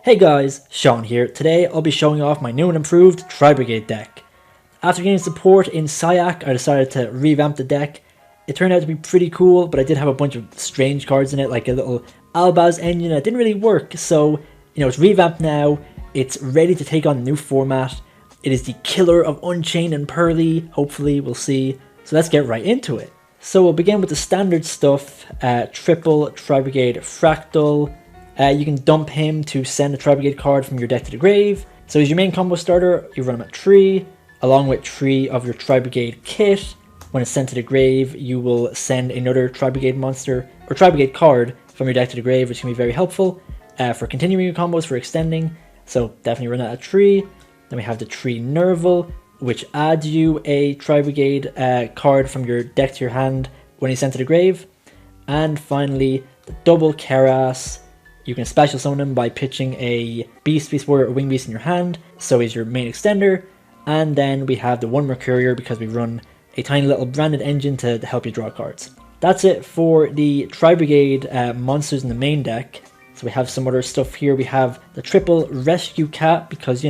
Hey guys, Sean here. Today I'll be showing off my new and improved Tri-Brigade deck. After getting support in Syac, I decided to revamp the deck. It turned out to be pretty cool, but I did have a bunch of strange cards in it, like a little Albaz engine that didn't really work, so, it's revamped now, it's ready to take on the new format. It is the killer of Unchained and Pearly, hopefully, we'll see. So let's get right into it. So we'll begin with the standard stuff, triple Tri-Brigade Fraktall. You can dump him to send a Tri-Brigade card from your deck to the grave. So as your main combo starter, you run him at 3, along with 3 of your Tri-Brigade Kitt. When it's sent to the grave, you will send another Tri-Brigade monster, or Tri-Brigade card, from your deck to the grave, which can be very helpful for continuing your combos, for extending. So definitely run that at 3. Then we have the Tri-Brigade Nervall, which adds you a Tri-Brigade card from your deck to your hand when he's sent to the grave. And finally, the double Kerass. You can special summon him by pitching a Beast Warrior or Wing Beast in your hand, so he's your main extender. And then we have the one Mercourier because we run a tiny little branded engine to help you draw cards. That's it for the Tri-Brigade monsters in the main deck. So we have some other stuff here. We have the triple Rescue Cat because,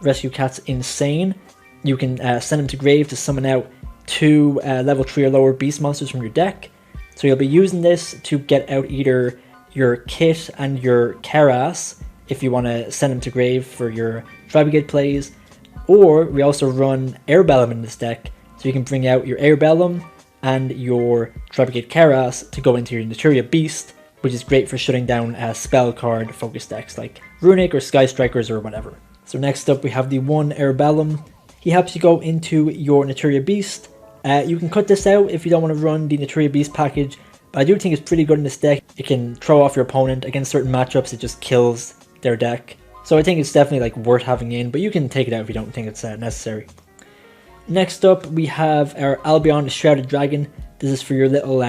Rescue Cat's insane. You can send him to grave to summon out 2 level 3 or lower beast monsters from your deck. So you'll be using this to get out either your Kitt and your Kerass if you want to send them to grave for your Tri-Brigade plays. Or we also run Airbellum in this deck, so you can bring out your Airbellum and your Tri-Brigade Kerass to go into your Naturia Beast, which is great for shutting down spell card focus decks like Runic or Sky Strikers or whatever. So next up we have the one Airbellum. He helps you go into your Naturia Beast. You can cut this out if you don't want to run the Naturia Beast package, but I do think it's pretty good in this deck. It can throw off your opponent against certain matchups, it just kills their deck. So I think it's definitely worth having in, but you can take it out if you don't think it's necessary. Next up we have our Albion, the Shrouded Dragon. This is for your little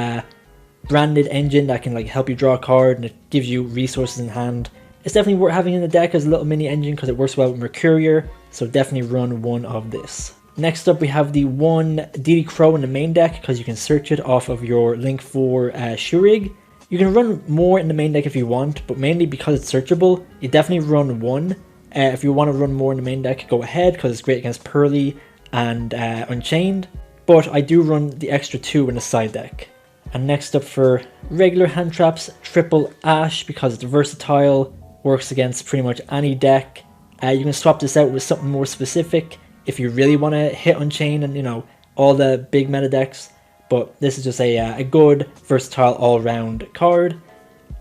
branded engine that can help you draw a card, and it gives you resources in hand. It's definitely worth having in the deck as a little mini engine because it works well with Mercourier, so definitely run one of this. Next up we have the one DD Crow in the main deck because you can search it off of your Link 4 Shuraig. You can run more in the main deck if you want, but mainly because it's searchable, you definitely run one. If you want to run more in the main deck, go ahead because it's great against Pearly and Unchained, but I do run the extra 2 in the side deck. And next up for regular hand traps, triple Ash because it's versatile, works against pretty much any deck. You can swap this out with something more specific if you really want to hit Unchained and all the big meta decks, but this is just a good versatile all-round card.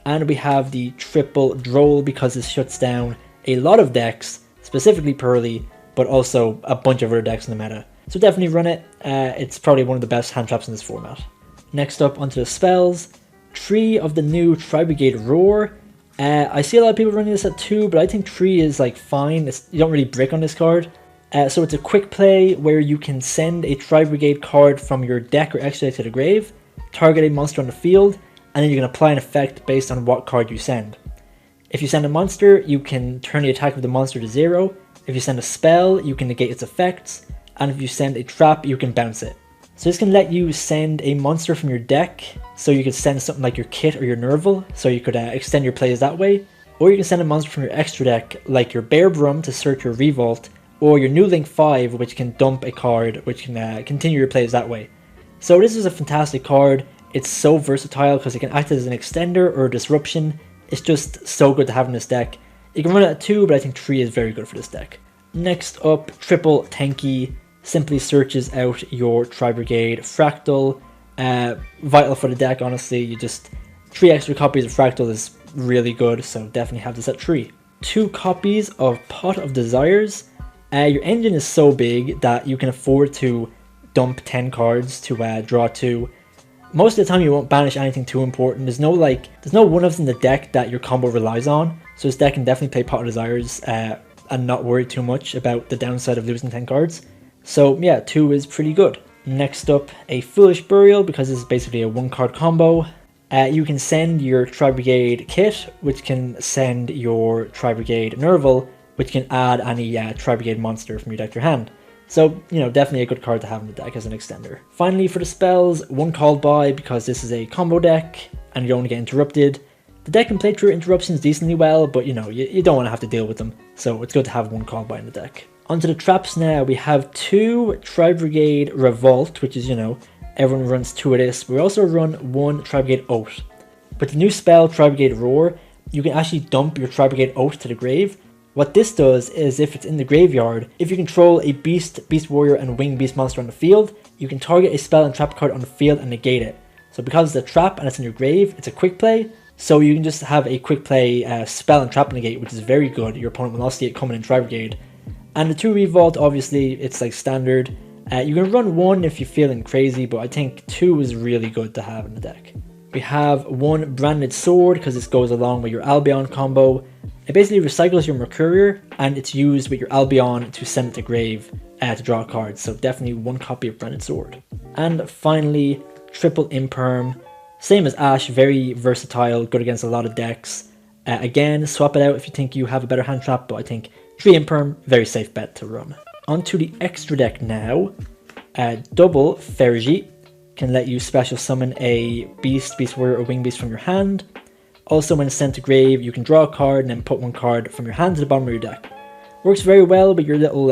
And we have the triple Droll because this shuts down a lot of decks, specifically Pearly, but also a bunch of other decks in the meta, so definitely run it. It's probably one of the best hand traps in this format. Next up onto the spells, 3 of the new Tri-Brigade Roar. I see a lot of people running this at 2, but I think 3 is fine. You don't really brick on this card. So it's a quick play where you can send a Tri-Brigade card from your deck or extra deck to the grave, target a monster on the field, and then you can apply an effect based on what card you send. If you send a monster, you can turn the attack of the monster to 0. If you send a spell, you can negate its effects, and if you send a trap, you can bounce it. So this can let you send a monster from your deck, so you could send something like your Kitt or your Nervall, so you could extend your plays that way, or you can send a monster from your extra deck, like your Bearbrumm to search your Revolt, or your new Link 5, which can dump a card, which can continue your plays that way. So this is a fantastic card. It's so versatile because it can act as an extender or a disruption. It's just so good to have in this deck. You can run it at 2, but I think 3 is very good for this deck. Next up, triple Tenki. Simply searches out your Tri-Brigade Fraktall. Vital for the deck, honestly. You just 3 extra copies of Fraktall is really good, so definitely have this at 3. 2 copies of Pot of Desires. Your engine is so big that you can afford to dump 10 cards to draw 2. Most of the time you won't banish anything too important. There's no one-ofs in the deck that your combo relies on, so this deck can definitely play Pot of Desires and not worry too much about the downside of losing 10 cards. So yeah, 2 is pretty good. Next up, a Foolish Burial because this is basically a 1-card combo. You can send your Tri-Brigade Kitt, which can send your Tri-Brigade Nervall, which can add any Tri-Brigade monster from your deck to your hand. So, definitely a good card to have in the deck as an extender. Finally, for the spells, 1 Called By, because this is a combo deck, and you don't want to get interrupted. The deck can play through interruptions decently well, but you know, you don't want to have to deal with them, so it's good to have one called by in the deck. Onto the traps now, we have 2 Tri-Brigade Revolt, which is, you know, everyone runs 2 of this. We also run 1 Tri-Brigade Oath. With the new spell, Tri-Brigade Roar, you can actually dump your Tri-Brigade Oath to the grave. What this does is if it's in the graveyard, if you control a Beast, Beast Warrior, and Winged Beast monster on the field, you can target a spell and trap card on the field and negate it. So because it's a trap and it's in your grave, it's a quick play, so you can just have a quick play spell and trap negate, which is very good. Your opponent will not see it coming in Tri-Brigade. And the 2 Revolt, obviously, it's like standard. You can run 1 if you're feeling crazy, but I think 2 is really good to have in the deck. We have 1 Branded Sword, because this goes along with your Albion combo. It basically recycles your Mercourier, and it's used with your Albion to send it to grave to draw cards. So definitely 1 copy of Branded Sword. And finally, triple Imperm. Same as Ash, very versatile, good against a lot of decks. Again, swap it out if you think you have a better hand trap, but I think 3 Imperm, very safe bet to run. Onto the extra deck now. Double Ferrijit can let you special summon a Beast, Beast Warrior, or Winged Beast from your hand. Also, when it's sent to grave, you can draw a card and then put 1 card from your hand to the bottom of your deck. Works very well with your little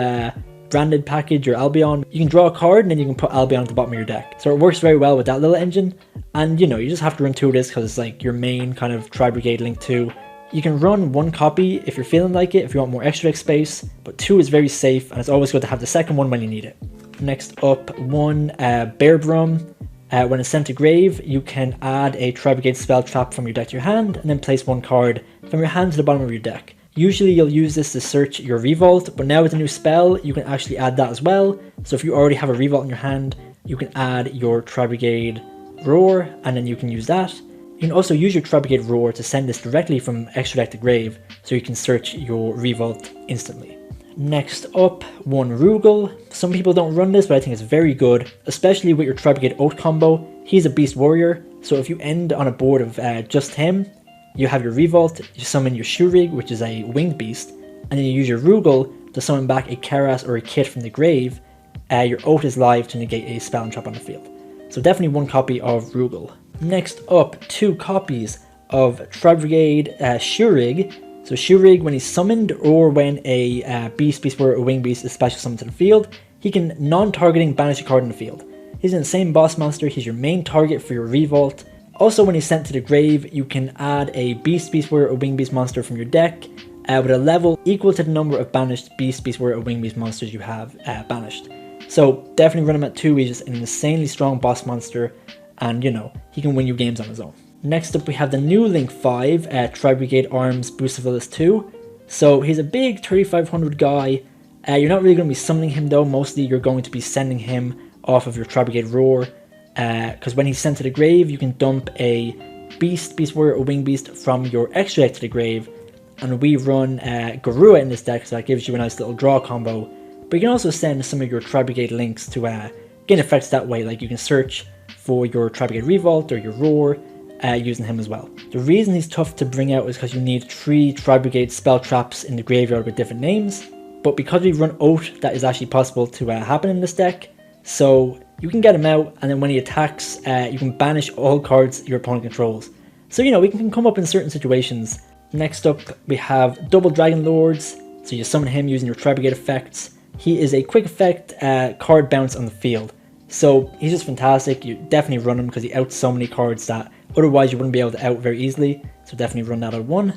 branded package, your Albion. You can draw a card and then you can put Albion at the bottom of your deck. So it works very well with that little engine. And you know, you just have to run 2 of this because it's like your main kind of Tri-Brigade Link 2. You can run 1 copy if you're feeling like it, if you want more extra deck space, but 2 is very safe and it's always good to have the second one when you need it. Next up, 1 Bearbrumm. When it's sent to grave, you can add a Tri-Brigade spell trap from your deck to your hand and then place 1 card from your hand to the bottom of your deck. Usually you'll use this to search your Revolt, but now with the new spell, you can actually add that as well. So if you already have a Revolt in your hand, you can add your Tri-Brigade Roar and then you can use that. You can also use your Tri-Brigade Roar to send this directly from extra deck to grave, so you can search your Revolt instantly. Next up, 1 Rugal. Some people don't run this, but I think it's very good, especially with your Tri-Brigade Oath combo. He's a Beast Warrior, so if you end on a board of just him, you have your Revolt, you summon your Shuraig, which is a Winged Beast, and then you use your Rugal to summon back a Kerass or a Kitt from the grave. Your Oath is live to negate a spell and trap on the field. So definitely 1 copy of Rugal. Next up, 2 copies of Tri-Brigade Shuraig. So Shuraig, when he's summoned or when a Beast, Beast Warrior, or Winged Beast is special summoned to the field, he can non-targeting banish a card in the field. He's an insane boss monster, he's your main target for your Revolt. Also, when he's sent to the grave, you can add a Beast, Beast Warrior, or Winged Beast monster from your deck with a level equal to the number of banished Beast, Beast Warrior, or Winged Beast monsters you have banished. So definitely run him at 2, he's just an insanely strong boss monster, and you know, he can win you games on his own. Next up we have the new Link 5, Tri-Brigade Arms Bucephalus 2. So he's a big 3500 guy. You're not really going to be summoning him though, mostly you're going to be sending him off of your Tri-Brigade Roar. Because when he's sent to the grave, you can dump a Beast, Beast Warrior, or Winged Beast from your extra deck to the grave. And we run Garura in this deck, so that gives you a nice little draw combo. But you can also send some of your Tri-Brigade links to gain effects that way, like you can search for your Tri-Brigade Revolt or your Roar using him as well. The reason he's tough to bring out is because you need 3 Tri-Brigade spell traps in the graveyard with different names. But because we run Oath, that is actually possible to happen in this deck. So you can get him out, and then when he attacks, you can banish all cards your opponent controls. So you know, we can come up in certain situations. Next up, we have Double Dragon Lords. So you summon him using your Tri-Brigade effects. He is a quick effect card bounce on the field. So he's just fantastic. You definitely run him because he outs so many cards that otherwise you wouldn't be able to out very easily. So definitely run that at 1.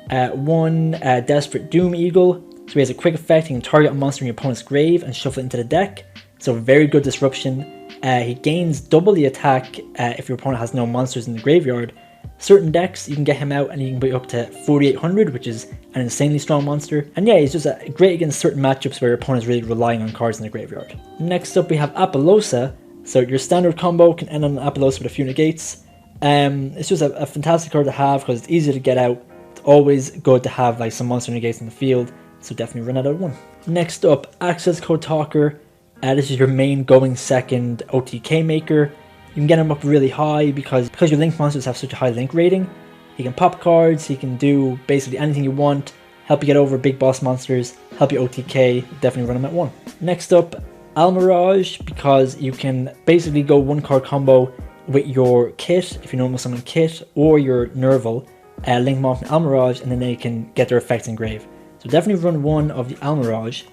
1 Desperate Doom Eagle. So he has a quick effect. He can target a monster in your opponent's grave and shuffle it into the deck. So very good disruption. He gains double the attack if your opponent has no monsters in the graveyard. Certain decks, you can get him out and he can be up to 4800, which is an insanely strong monster. And yeah, he's just great against certain matchups where your opponent is really relying on cards in the graveyard. Next up, we have Apollousa. So your standard combo can end on an Apollousa with a few negates. It's just a fantastic card to have because it's easy to get out. It's always good to have like some monster negates in the field. So definitely run that at 1. Next up, Accesscode Talker. This is your main going second OTK maker. You can get him up really high because your Link monsters have such a high Link rating. He can pop cards, he can do basically anything you want, help you get over big boss monsters, help you OTK, definitely run him at 1. Next up, Almirage, because you can basically go 1 card combo with your Kitt, if you normal summon Kitt, or your Nervall. link them off in Almirage, and then they can get their effects engraved. So definitely run one of the Almirage,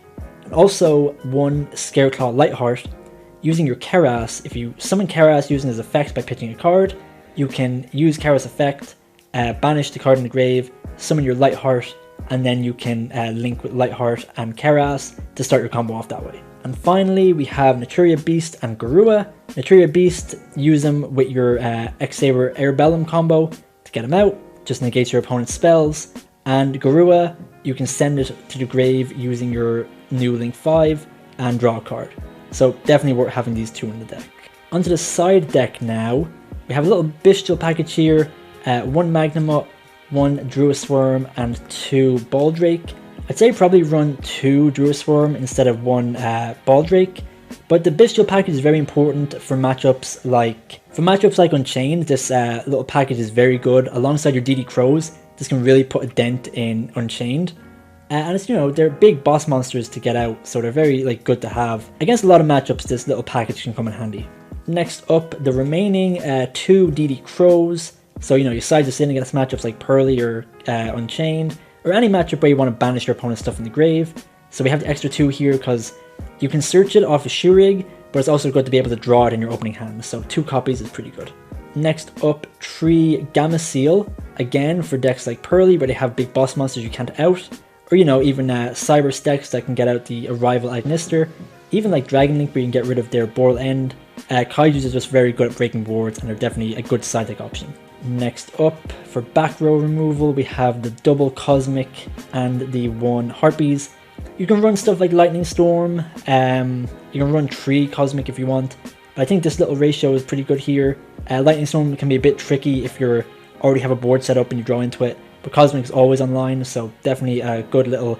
and also one Scareclaw Lightheart. Using your Kerass, if you summon Kerass using his effect by pitching a card, you can use Kerass effect, banish the card in the grave, summon your Lightheart, and then you can link with Lightheart and Kerass to start your combo off that way. And finally, we have Naturia Beast and Garura. Naturia Beast, use them with your X-Saber Airbellum combo to get them out, just negates your opponent's spells. And Garura, you can send it to the grave using your new Link 5 and draw a card. So definitely worth having these two in the deck. Onto the side deck now, we have a little bestial package here, one Magnamut, one Druisworm, and two Baldrake. I'd say probably run two Druisworm instead of one Baldrake, but the bestial package is very important for matchups like Unchained. This little package is very good alongside your DD Crows. This can really put a dent in Unchained. And it's, they're big boss monsters to get out, so they're very good to have. Against a lot of matchups, this little package can come in handy. Next up, the remaining two DD Crows. So, you size this in against matchups like Pearly or Unchained, or any matchup where you want to banish your opponent's stuff in the grave. So we have the extra two here because you can search it off of Shuraig, but it's also good to be able to draw it in your opening hand. So 2 copies is pretty good. Next up, 3 Gamma Seal. Again, for decks like Pearly, where they have big boss monsters you can't out. Or, even Cyber decks that can get out the Arrival Agnister. Even like Dragon Link, where you can get rid of their Boral End. Kaijus are just very good at breaking boards, and they're definitely a good side deck option. Next up, for back row removal, we have the double Cosmic and the 1 Harpies. You can run stuff like Lightning Storm. You can run 3 Cosmic if you want. But I think this little ratio is pretty good here. Lightning Storm can be a bit tricky if you already have a board set up and you draw into it. But Cosmic is always online, so definitely a good little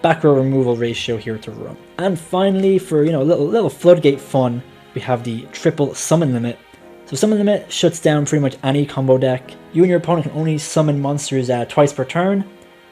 back row removal ratio here to run. And finally, for a little floodgate fun, we have the triple summon limit. So summon limit shuts down pretty much any combo deck. You and your opponent can only summon monsters twice per turn.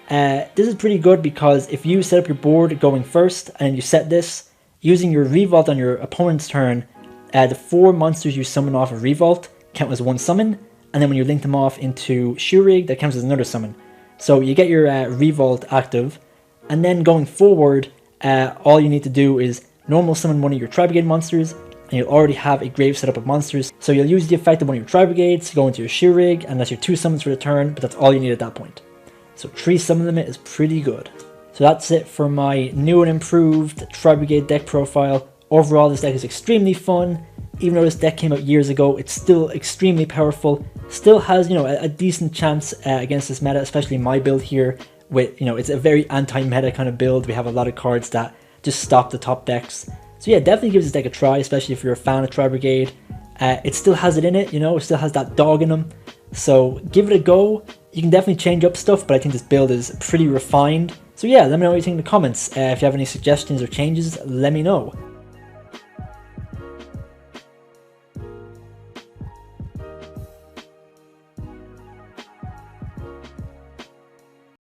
This is pretty good because if you set up your board going first and you set this, using your Revolt on your opponent's turn, the 4 monsters you summon off of Revolt count as 1 summon, and then when you link them off into Shuraig, that counts as another summon. So you get your Revolt active, and then going forward, all you need to do is normal summon one of your Tri-Brigade monsters, and you'll already have a grave set up of monsters. So you'll use the effect of one of your Tri-Brigades to go into your Shuraig, and that's your 2 summons for the turn, but that's all you need at that point. So 3 summon limit is pretty good. So that's it for my new and improved Tri-Brigade deck profile. Overall, this deck is extremely fun. Even though this deck came out years ago, it's still extremely powerful. Still has, a decent chance against this meta, especially my build here. With, it's a very anti-meta kind of build. We have a lot of cards that just stop the top decks. So yeah, definitely give this deck a try, especially if you're a fan of Tri-Brigade. It still has it in it, it still has that dog in them. So give it a go. You can definitely change up stuff, but I think this build is pretty refined. So yeah, let me know what you think in the comments. If you have any suggestions or changes, let me know.